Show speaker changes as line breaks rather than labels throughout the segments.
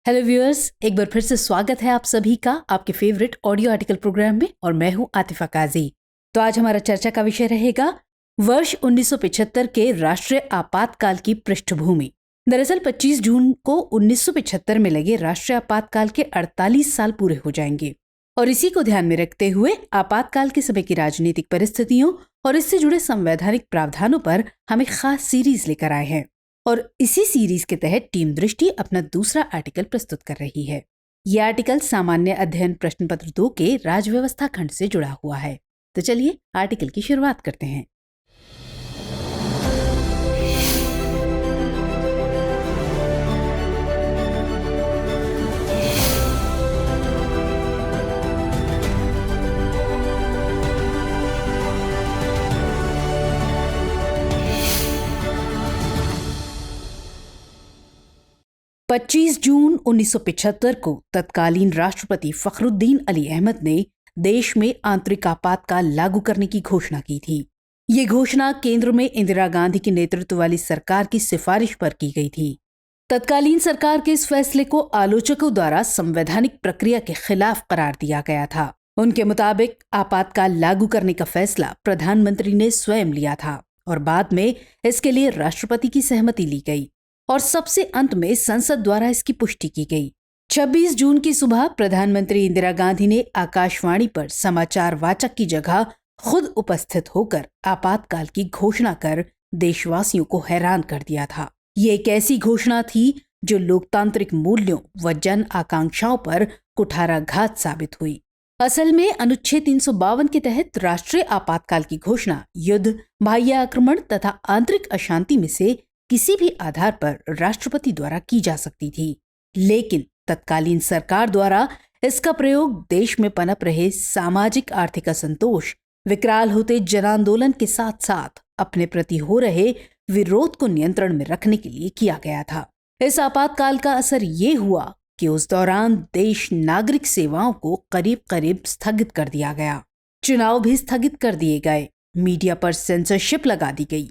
Hello viewers, एक बार फिर से स्वागत है आप सभी का आपके फेवरेट ऑडियो आर्टिकल प्रोग्राम में और मैं हूं आतिफा काजी। तो आज हमारा चर्चा का विषय रहेगा वर्ष 1975 के राष्ट्रीय आपातकाल की पृष्ठभूमि। दरअसल 25 जून को 1975 में लगे राष्ट्रीय आपातकाल के 48 साल पूरे हो जाएंगे और इसी को ध्यान में रखते हुए आपातकाल के समय की राजनीतिक परिस्थितियों और इससे जुड़े संवैधानिक प्रावधानों पर हम एक खास सीरीज लेकर आए हैं और इसी सीरीज के तहत टीम दृष्टि अपना दूसरा आर्टिकल प्रस्तुत कर रही है। ये आर्टिकल सामान्य अध्ययन प्रश्न पत्र 2 के राजव्यवस्था खंड से जुड़ा हुआ है। तो चलिए आर्टिकल की शुरुआत करते हैं। पच्चीस जून 1975 को तत्कालीन राष्ट्रपति फखरुद्दीन अली अहमद ने देश में आंतरिक आपातकाल लागू करने की घोषणा की थी। ये घोषणा केंद्र में इंदिरा गांधी के नेतृत्व वाली सरकार की सिफारिश पर की गई थी। तत्कालीन सरकार के इस फैसले को आलोचकों द्वारा संवैधानिक प्रक्रिया के खिलाफ करार दिया गया था। उनके मुताबिक आपातकाल लागू करने का फैसला प्रधानमंत्री ने स्वयं लिया था और बाद में इसके लिए राष्ट्रपति की सहमति ली गई और सबसे अंत में संसद द्वारा इसकी पुष्टि की गई। 26 जून की सुबह प्रधानमंत्री इंदिरा गांधी ने आकाशवाणी पर समाचार वाचक की जगह खुद उपस्थित होकर आपातकाल की घोषणा कर देशवासियों को हैरान कर दिया था। ये एक ऐसी घोषणा थी जो लोकतांत्रिक मूल्यों व जन आकांक्षाओं पर कुठाराघात साबित हुई। असल में अनुच्छेद 352 के तहत राष्ट्रीय आपातकाल की घोषणा युद्ध, बाह्य आक्रमण तथा आंतरिक अशांति में से किसी भी आधार पर राष्ट्रपति द्वारा की जा सकती थी, लेकिन तत्कालीन सरकार द्वारा इसका प्रयोग देश में पनप रहे सामाजिक आर्थिक असंतोष, विकराल होते जन आंदोलन के साथ साथ अपने प्रति हो रहे विरोध को नियंत्रण में रखने के लिए किया गया था। इस आपातकाल का असर ये हुआ कि उस दौरान देश नागरिक सेवाओं को करीब करीब स्थगित कर दिया गया, चुनाव भी स्थगित कर दिए गए, मीडिया पर सेंसरशिप लगा दी गई।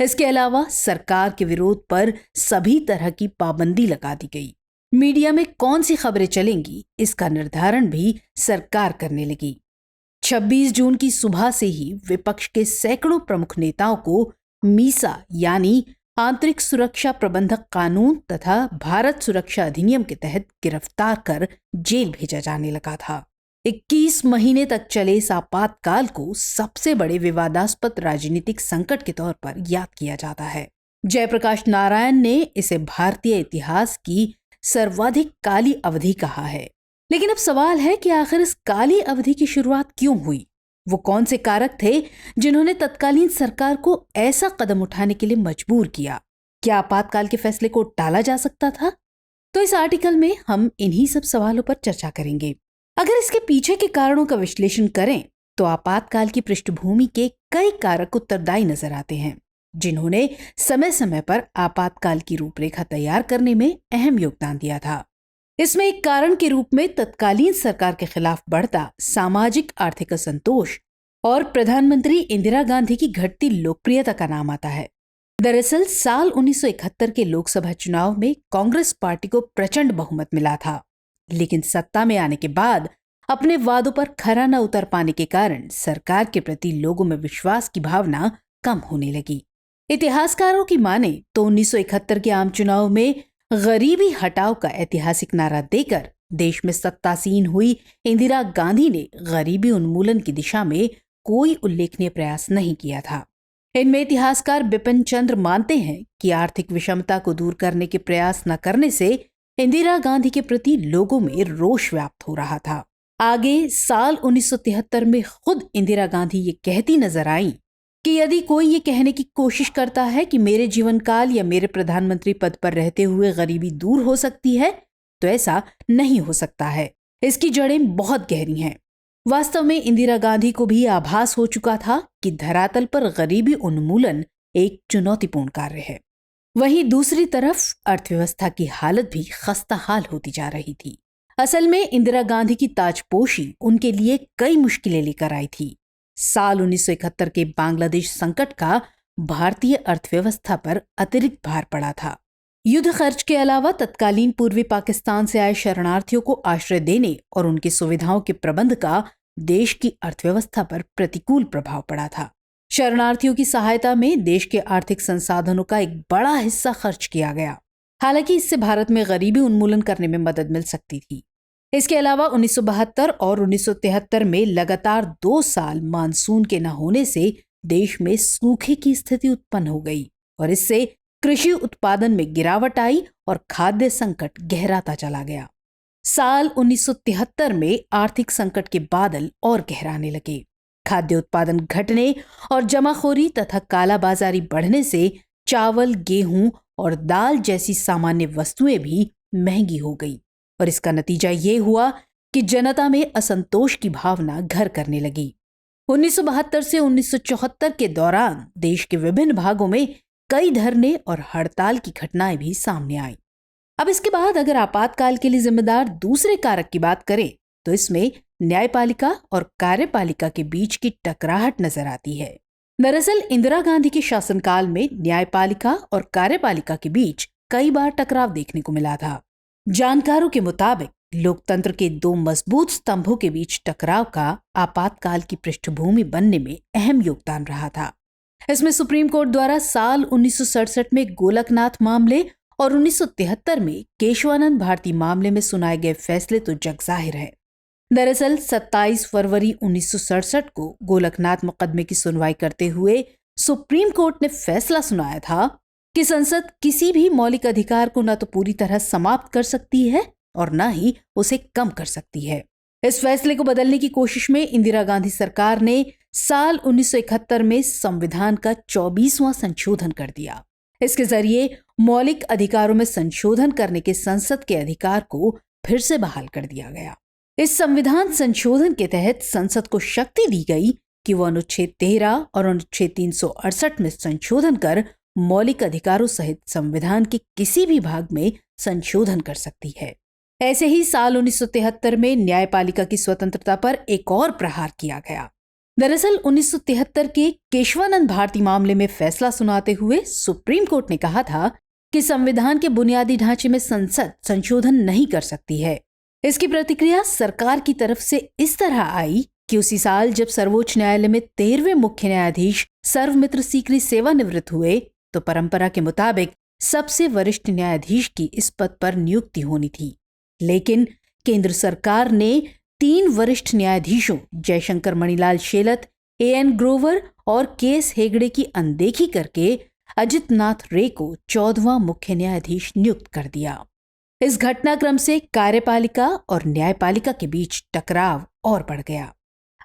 इसके अलावा सरकार के विरोध पर सभी तरह की पाबंदी लगा दी गई। मीडिया में कौन सी खबरें चलेंगी इसका निर्धारण भी सरकार करने लगी। 26 जून की सुबह से ही विपक्ष के सैकड़ों प्रमुख नेताओं को मीसा यानी आंतरिक सुरक्षा प्रबंधक कानून तथा भारत सुरक्षा अधिनियम के तहत गिरफ्तार कर जेल भेजा जाने लगा था। 21 महीने तक चले इस आपातकाल को सबसे बड़े विवादास्पद राजनीतिक संकट के तौर पर याद किया जाता है। जयप्रकाश नारायण ने इसे भारतीय इतिहास की सर्वाधिक काली अवधि कहा है। लेकिन अब सवाल है कि आखिर इस काली अवधि की शुरुआत क्यों हुई? वो कौन से कारक थे जिन्होंने तत्कालीन सरकार को ऐसा कदम उठाने के लिए मजबूर किया? क्या आपातकाल के फैसले को टाला जा सकता था? तो इस आर्टिकल में हम इन्हीं सब सवालों पर चर्चा करेंगे। अगर इसके पीछे के कारणों का विश्लेषण करें तो आपातकाल की पृष्ठभूमि के कई कारक उत्तरदायी नजर आते हैं, जिन्होंने समय समय पर आपातकाल की रूपरेखा तैयार करने में अहम योगदान दिया था। इसमें एक कारण के रूप में तत्कालीन सरकार के खिलाफ बढ़ता सामाजिक आर्थिक असंतोष और प्रधानमंत्री इंदिरा गांधी की घटती लोकप्रियता का नाम आता है। दरअसल साल 1971 के लोकसभा चुनाव में कांग्रेस पार्टी को प्रचंड बहुमत मिला था, लेकिन सत्ता में आने के बाद अपने वादों पर खरा न उतर पाने के कारण सरकार के प्रति लोगों में विश्वास की भावना कम होने लगी। इतिहासकारों की माने तो 1971 के आम चुनाव में गरीबी हटाओ का ऐतिहासिक नारा देकर देश में सत्तासीन हुई इंदिरा गांधी ने गरीबी उन्मूलन की दिशा में कोई उल्लेखनीय प्रयास नहीं किया था। इनमें इतिहासकार बिपिन चंद्र मानते हैं कि आर्थिक विषमता को दूर करने के प्रयास न करने से इंदिरा गांधी के प्रति लोगों में रोष व्याप्त हो रहा था। आगे साल 1973 में खुद इंदिरा गांधी ये कहती नजर आई कि यदि कोई ये कहने की कोशिश करता है कि मेरे जीवन काल या मेरे प्रधानमंत्री पद पर रहते हुए गरीबी दूर हो सकती है, तो ऐसा नहीं हो सकता है। इसकी जड़ें बहुत गहरी हैं। वास्तव में इंदिरा गांधी को भी आभास हो चुका था कि धरातल पर गरीबी उन्मूलन एक चुनौतीपूर्ण कार्य है। वहीं दूसरी तरफ अर्थव्यवस्था की हालत भी खस्ताहाल होती जा रही थी। असल में इंदिरा गांधी की ताजपोशी उनके लिए कई मुश्किलें लेकर आई थी। साल 1971 के बांग्लादेश संकट का भारतीय अर्थव्यवस्था पर अतिरिक्त भार पड़ा था। युद्ध खर्च के अलावा तत्कालीन पूर्वी पाकिस्तान से आए शरणार्थियों को आश्रय देने और उनकी सुविधाओं के प्रबंध का देश की अर्थव्यवस्था पर प्रतिकूल प्रभाव पड़ा था। शरणार्थियों की सहायता में देश के आर्थिक संसाधनों का एक बड़ा हिस्सा खर्च किया गया। हालांकि इससे भारत में गरीबी उन्मूलन करने में मदद मिल सकती थी। इसके अलावा 1972 और 1973 में लगातार 2 साल मानसून के न होने से देश में सूखे की स्थिति उत्पन्न हो गई और इससे कृषि उत्पादन में गिरावट आई और खाद्य संकट गहराता चला गया। साल 1973 में आर्थिक संकट के बादल और गहराने लगे। खाद्य उत्पादन घटने और जमाखोरी तथा कालाबाजारी बढ़ने से चावल, गेहूं और दाल जैसी सामान्य वस्तुएं भी महंगी हो गई और इसका नतीजा ये हुआ कि जनता में असंतोष की भावना घर करने लगी। 1972 से 1974 के दौरान देश के विभिन्न भागों में कई धरने और हड़ताल की घटनाएं भी सामने आई। अब इसके बाद अगर आपातकाल के लिए जिम्मेदार दूसरे कारक की बात करें तो इसमें न्यायपालिका और कार्यपालिका के बीच की टकराहट नजर आती है। दरअसल इंदिरा गांधी के शासनकाल में न्यायपालिका और कार्यपालिका के बीच कई बार टकराव देखने को मिला था। जानकारों के मुताबिक लोकतंत्र के 2 मजबूत स्तंभों के बीच टकराव का आपातकाल की पृष्ठभूमि बनने में अहम योगदान रहा था। इसमें सुप्रीम कोर्ट द्वारा साल 1967 में गोलकनाथ मामले और 1973 में केशवानंद भारती मामले में सुनाए गए फैसले तो जग जाहिर है। दरअसल 27 फरवरी 1967 को गोलकनाथ मुकदमे की सुनवाई करते हुए सुप्रीम कोर्ट ने फैसला सुनाया था कि संसद किसी भी मौलिक अधिकार को न तो पूरी तरह समाप्त कर सकती है और न ही उसे कम कर सकती है। इस फैसले को बदलने की कोशिश में इंदिरा गांधी सरकार ने साल 1971 में संविधान का 24वां संशोधन कर दिया। इसके जरिए मौलिक अधिकारों में संशोधन करने के संसद के अधिकार को फिर से बहाल कर दिया गया। इस संविधान संशोधन के तहत संसद को शक्ति दी गई कि वह अनुच्छेद 13 और अनुच्छेद 368 में संशोधन कर मौलिक अधिकारों सहित संविधान के किसी भी भाग में संशोधन कर सकती है। ऐसे ही साल 1973 में न्यायपालिका की स्वतंत्रता पर एक और प्रहार किया गया। दरअसल 1973 के केशवानंद भारती मामले में फैसला सुनाते हुए सुप्रीम कोर्ट ने कहा था कि संविधान के बुनियादी ढांचे में संसद संशोधन नहीं कर सकती है। इसकी प्रतिक्रिया सरकार की तरफ से इस तरह आई कि उसी साल जब सर्वोच्च न्यायालय में 13वें मुख्य न्यायाधीश सर्वमित्र सीकरी सेवानिवृत्त हुए तो परंपरा के मुताबिक सबसे वरिष्ठ न्यायाधीश की इस पद पर नियुक्ति होनी थी। लेकिन केंद्र सरकार ने 3 वरिष्ठ न्यायाधीशों जयशंकर मणिलाल शेलत, A.N. ग्रोवर और K.S. हेगड़े की अनदेखी करके अजित नाथ रे को 14वां मुख्य न्यायाधीश नियुक्त कर दिया। इस घटनाक्रम से कार्यपालिका और न्यायपालिका के बीच टकराव और बढ़ गया।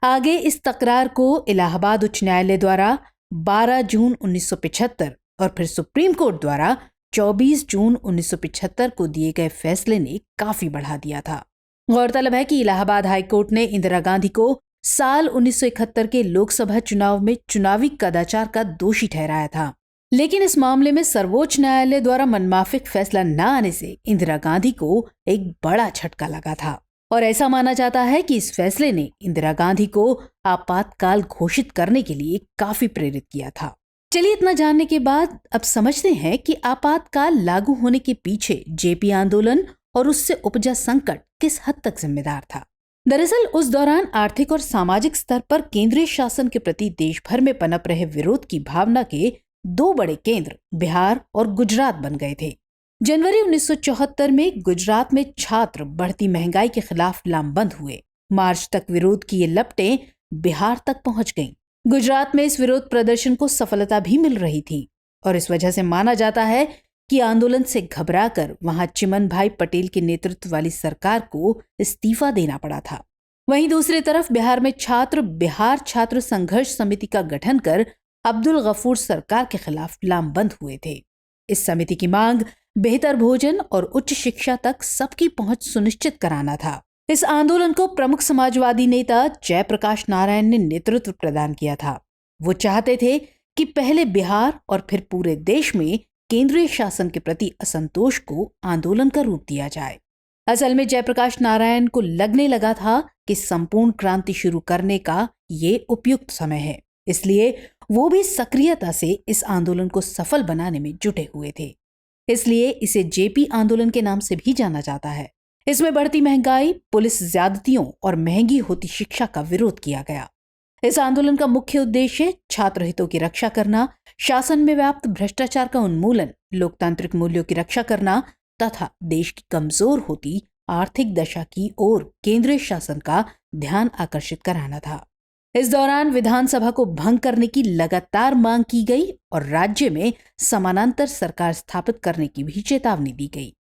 आगे इस तकरार को इलाहाबाद उच्च न्यायालय द्वारा 12 जून 1975 और फिर सुप्रीम कोर्ट द्वारा 24 जून 1975 को दिए गए फैसले ने काफी बढ़ा दिया था। गौरतलब है कि इलाहाबाद हाईकोर्ट ने इंदिरा गांधी को साल 1971 के लोकसभा चुनाव में चुनावी कदाचार का दोषी ठहराया था। लेकिन इस मामले में सर्वोच्च न्यायालय द्वारा मनमाफिक फैसला न आने से इंदिरा गांधी को एक बड़ा झटका लगा था और ऐसा माना जाता है कि इस फैसले ने इंदिरा गांधी को आपातकाल घोषित करने के लिए काफी प्रेरित किया था। चलिए इतना जानने के बाद अब समझते हैं कि आपातकाल लागू होने के पीछे जेपी आंदोलन और उससे उपजा संकट किस हद तक जिम्मेदार था। दरअसल उस दौरान आर्थिक और सामाजिक स्तर पर केंद्रीय शासन के प्रति देश भर में पनप रहे विरोध की भावना के 2 बड़े केंद्र बिहार और गुजरात बन गए थे। जनवरी 1974 में गुजरात में छात्र बढ़ती महंगाई के खिलाफ लामबंद हुए। मार्च तक विरोध की ये लपटें बिहार तक पहुंच गईं। गुजरात में इस विरोध प्रदर्शन को सफलता भी मिल रही थी और इस वजह से माना जाता है कि आंदोलन से घबराकर वहां चिमन भाई पटेल के नेतृत्व वाली सरकार को इस्तीफा देना पड़ा था। वहीं दूसरी तरफ बिहार में छात्र बिहार छात्र संघर्ष समिति का गठन कर अब्दुल गफूर सरकार के खिलाफ लामबंद हुए थे। इस समिति की मांग बेहतर भोजन और उच्च शिक्षा तक सबकी पहुंच सुनिश्चित कराना था। इस आंदोलन को प्रमुख समाजवादी नेता जयप्रकाश नारायण ने नेतृत्व प्रदान किया था। वो चाहते थे कि पहले बिहार और फिर पूरे देश में केंद्रीय शासन के प्रति असंतोष को आंदोलन का रूप दिया जाए। असल में जयप्रकाश नारायण को लगने लगा था कि संपूर्ण क्रांति शुरू करने का ये उपयुक्त समय है, इसलिए वो भी सक्रियता से इस आंदोलन को सफल बनाने में जुटे हुए थे। इसलिए इसे जेपी आंदोलन के नाम से भी जाना जाता है। इसमें बढ़ती महंगाई, पुलिस ज्यादतियों और महंगी होती शिक्षा का विरोध किया गया। इस आंदोलन का मुख्य उद्देश्य छात्र हितों की रक्षा करना, शासन में व्याप्त भ्रष्टाचार का उन्मूलन, लोकतांत्रिक मूल्यों की रक्षा करना तथा देश की कमजोर होती आर्थिक दशा की ओर केंद्रीय शासन का ध्यान आकर्षित कराना था। इस दौरान विधानसभा को भंग करने की लगातार मांग की गई और राज्य में समानांतर सरकार स्थापित करने की भी चेतावनी दी गई।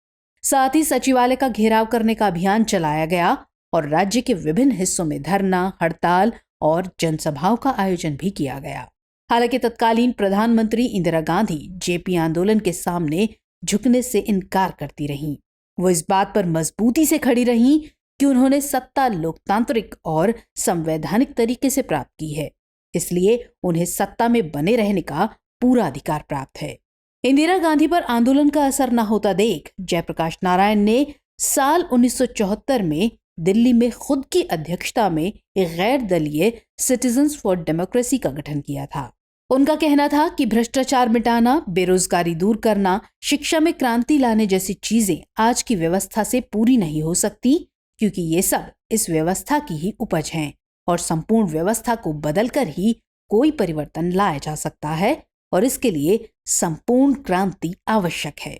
साथ ही सचिवालय का घेराव करने का अभियान चलाया गया और राज्य के विभिन्न हिस्सों में धरना, हड़ताल और जनसभाओं का आयोजन भी किया गया। हालांकि तत्कालीन प्रधानमंत्री इंदिरा गांधी जेपी आंदोलन के सामने झुकने से इनकार करती रहीं। वो इस बात पर मजबूती से खड़ी रहीं कि उन्होंने सत्ता लोकतांत्रिक और संवैधानिक तरीके से प्राप्त की है, इसलिए उन्हें सत्ता में बने रहने का पूरा अधिकार प्राप्त है। इंदिरा गांधी पर आंदोलन का असर न होता देख जयप्रकाश नारायण ने साल 1974 में दिल्ली में खुद की अध्यक्षता में एक गैर दलीय सिटीजन्स फॉर डेमोक्रेसी का गठन किया था। उनका कहना था कि भ्रष्टाचार मिटाना, बेरोजगारी दूर करना, शिक्षा में क्रांति लाने जैसी चीजें आज की व्यवस्था से पूरी नहीं हो सकती, क्योंकि ये सब इस व्यवस्था की ही उपज हैं और संपूर्ण व्यवस्था को बदलकर ही कोई परिवर्तन लाया जा सकता है और इसके लिए संपूर्ण क्रांति आवश्यक है।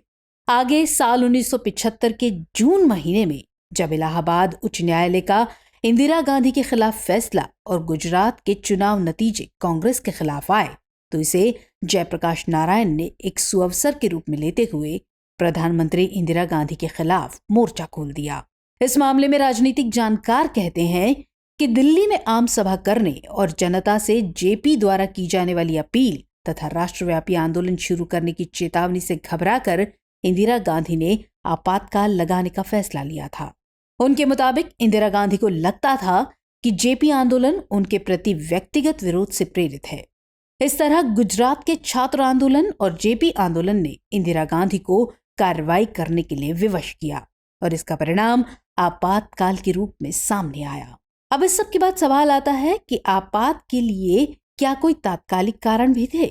आगे साल 1975 के जून महीने में जब इलाहाबाद उच्च न्यायालय का इंदिरा गांधी के खिलाफ फैसला और गुजरात के चुनाव नतीजे कांग्रेस के खिलाफ आए तो इसे जयप्रकाश नारायण ने एक सुअवसर के रूप में लेते हुए प्रधानमंत्री इंदिरा गांधी के खिलाफ मोर्चा खोल दिया। इस मामले में राजनीतिक जानकार कहते हैं कि दिल्ली में आम सभा करने और जनता से जेपी द्वारा की जाने वाली अपील तथा राष्ट्रव्यापी आंदोलन शुरू करने की चेतावनी से घबराकर इंदिरा गांधी ने आपातकाल लगाने का फैसला लिया था। उनके मुताबिक इंदिरा गांधी को लगता था कि जेपी आंदोलन उनके प्रति व्यक्तिगत विरोध से प्रेरित है। इस तरह गुजरात के छात्र आंदोलन और जेपी आंदोलन ने इंदिरा गांधी को कार्रवाई करने के लिए विवश किया और इसका परिणाम आपातकाल के रूप में सामने आया। अब इस सब के बाद सवाल आता है कि आपात के लिए क्या कोई तात्कालिक कारण भी थे?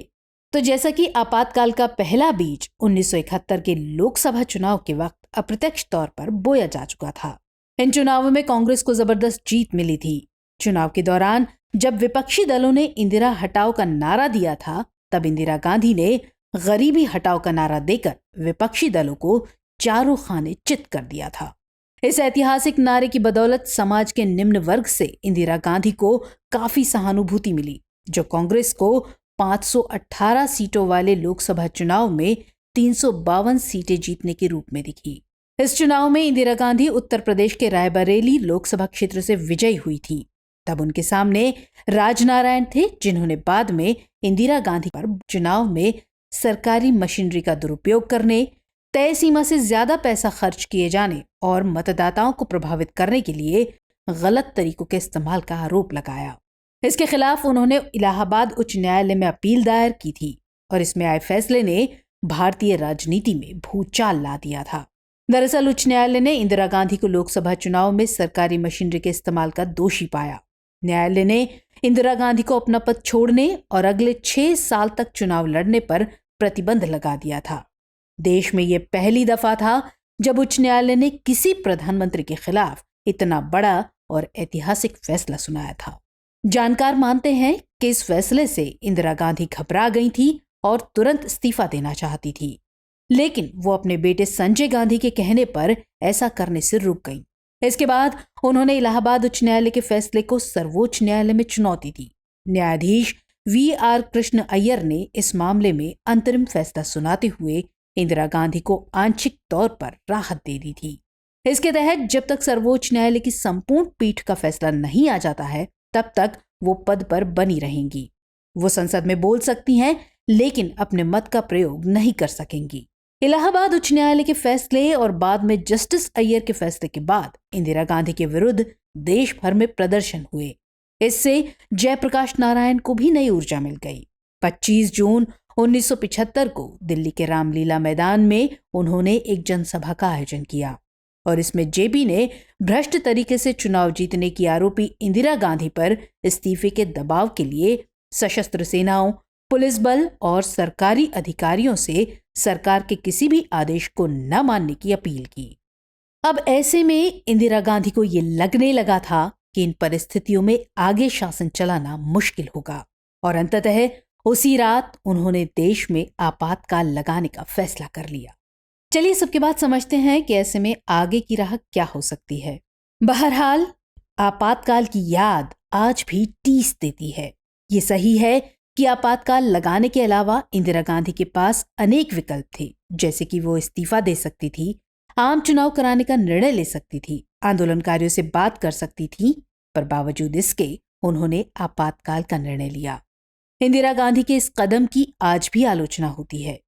तो जैसा कि आपातकाल का पहला बीज 1971 के लोकसभा चुनाव के वक्त अप्रत्यक्ष तौर पर बोया जा चुका था। इन चुनावों में कांग्रेस को जबरदस्त जीत मिली थी। चुनाव के दौरान जब विपक्षी दलों ने इंदिरा हटाओ का नारा दिया था, तब इंदिरा गांधी ने गरीबी हटाओ का नारा देकर विपक्षी दलों को चारों खाने चित कर दिया था। इस ऐतिहासिक नारे की बदौलत समाज के निम्न वर्ग से इंदिरा गांधी को काफी सहानुभूति मिली, जो कांग्रेस को 518 सीटों वाले लोकसभा चुनाव में 352 सीटें जीतने के रूप में दिखी। इस चुनाव में इंदिरा गांधी उत्तर प्रदेश के रायबरेली लोकसभा क्षेत्र से विजयी हुई थी। तब उनके सामने राजनारायण थे, जिन्होंने बाद में इंदिरा गांधी पर चुनाव में सरकारी मशीनरी का दुरुपयोग करने, तय सीमा से ज्यादा पैसा खर्च किए जाने और मतदाताओं को प्रभावित करने के लिए गलत तरीकों के इस्तेमाल का आरोप लगाया। इसके खिलाफ उन्होंने इलाहाबाद उच्च न्यायालय में अपील दायर की थी और इसमें आए फैसले ने भारतीय राजनीति में भूचाल ला दिया था। दरअसल उच्च न्यायालय ने इंदिरा गांधी को लोकसभा चुनाव में सरकारी मशीनरी के इस्तेमाल का दोषी पाया। न्यायालय ने इंदिरा गांधी को अपना पद छोड़ने और अगले 6 साल तक चुनाव लड़ने पर प्रतिबंध लगा दिया था। देश में यह पहली दफा था जब उच्च न्यायालय ने किसी प्रधानमंत्री के खिलाफ इतना बड़ा और ऐतिहासिक फैसला सुनाया था। जानकार मानते हैं कि इस फैसले से इंदिरा गांधी घबरा गई थी और तुरंत इस्तीफा देना चाहती थी, लेकिन वो अपने बेटे संजय गांधी के कहने पर ऐसा करने से रुक गईं। इसके बाद उन्होंने इलाहाबाद उच्च न्यायालय के फैसले को सर्वोच्च न्यायालय में चुनौती दी। न्यायाधीश VR कृष्ण अय्यर ने इस मामले में अंतरिम फैसला सुनाते हुए इंदिरा गांधी को आंशिक तौर पर राहत दे दी थी। इसके तहत जब तक सर्वोच्च न्यायालय की संपूर्ण पीठ का फैसला नहीं आ जाता है, तब तक वो पद पर बनी रहेंगी। वो संसद में बोल सकती हैं, लेकिन अपने मत का प्रयोग नहीं कर सकेंगी। इलाहाबाद उच्च न्यायालय के फैसले और बाद में जस्टिस अय्यर के फैसले के बाद इंदिरा गांधी के विरुद्ध देश भर में प्रदर्शन हुए। इससे जयप्रकाश नारायण को भी नई ऊर्जा मिल गई। 25 जून 1975 को दिल्ली के रामलीला मैदान में उन्होंने एक जनसभा का आयोजन किया और इसमें जेपी ने भ्रष्ट तरीके से चुनाव जीतने की आरोपी इंदिरा गांधी पर इस्तीफे के दबाव के लिए सशस्त्र सेनाओं, पुलिस बल और सरकारी अधिकारियों से सरकार के किसी भी आदेश को न मानने की अपील की। अब ऐसे में इंदिरा गांधी को ये लगने लगा था कि इन परिस्थितियों में आगे शासन चलाना मुश्किल होगा और अंततः उसी रात उन्होंने देश में आपातकाल लगाने का फैसला कर लिया। चलिए सबके बाद समझते हैं कि ऐसे में आगे की राह क्या हो सकती है। बहरहाल आपातकाल की याद आज भी टीस देती है। ये सही है कि आपातकाल लगाने के अलावा इंदिरा गांधी के पास अनेक विकल्प थे, जैसे कि वो इस्तीफा दे सकती थी, आम चुनाव कराने का निर्णय ले सकती थी, आंदोलनकारियों से बात कर सकती थी, पर बावजूद इसके उन्होंने आपातकाल का निर्णय लिया। इंदिरा गांधी के इस कदम की आज भी आलोचना होती है।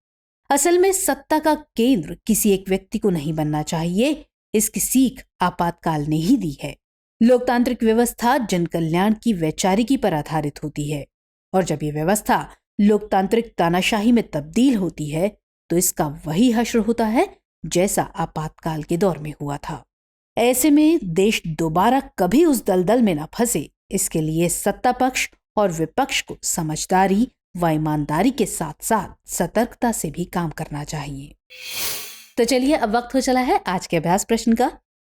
असल में सत्ता का केंद्र किसी एक व्यक्ति को नहीं बनना चाहिए, इसकी सीख आपातकाल ने ही दी है। लोकतांत्रिक व्यवस्था जन कल्याण की वैचारिकी पर आधारित होती है और जब ये व्यवस्था लोकतांत्रिक तानाशाही में तब्दील होती है तो इसका वही हश्र होता है जैसा आपातकाल के दौर में हुआ था। ऐसे में देश दोबारा कभी उस दलदल में न फंसे, इसके लिए सत्ता पक्ष और विपक्ष को समझदारी व ईमानदारी के साथ साथ सतर्कता से भी काम करना चाहिए। तो चलिए अब वक्त हो चला है आज के अभ्यास प्रश्न का।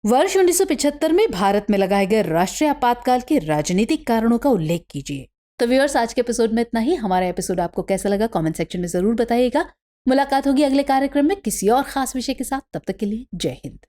वर्ष 1975 में भारत में लगाए गए राष्ट्रीय आपातकाल के राजनीतिक कारणों का उल्लेख कीजिए। तो व्यूअर्स, आज के एपिसोड में इतना ही। हमारा एपिसोड आपको कैसा लगा कमेंट सेक्शन में जरूर बताइएगा। मुलाकात होगी अगले कार्यक्रम में किसी और खास विषय के साथ। तब तक के लिए जय हिंद।